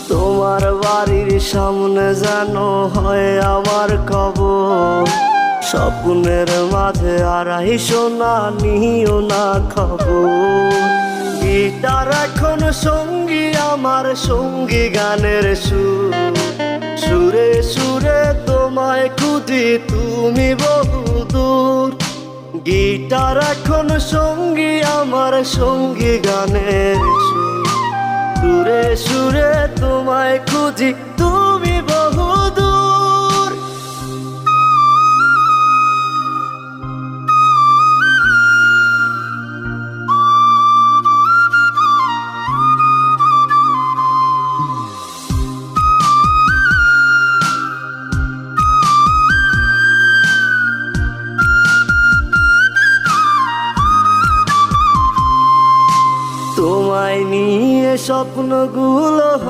তোমার বাড়ির সামনে যেন হয় আমার কবর। স্বপ্নের মাঝে আড়াইশো না নিও না খবর। গিটার এখন সঙ্গী আমার, সঙ্গী গানের সুর। সুরে সুরে তোমায় খুঁজি তুমি বহুদূর। গিটার এখন সঙ্গী আমার, সঙ্গী গানের সুর। সুরে সুরে তোমায় খুঁজি তুমি বহুদূর। তোমায় নিয়ে স্বপ্নগুলো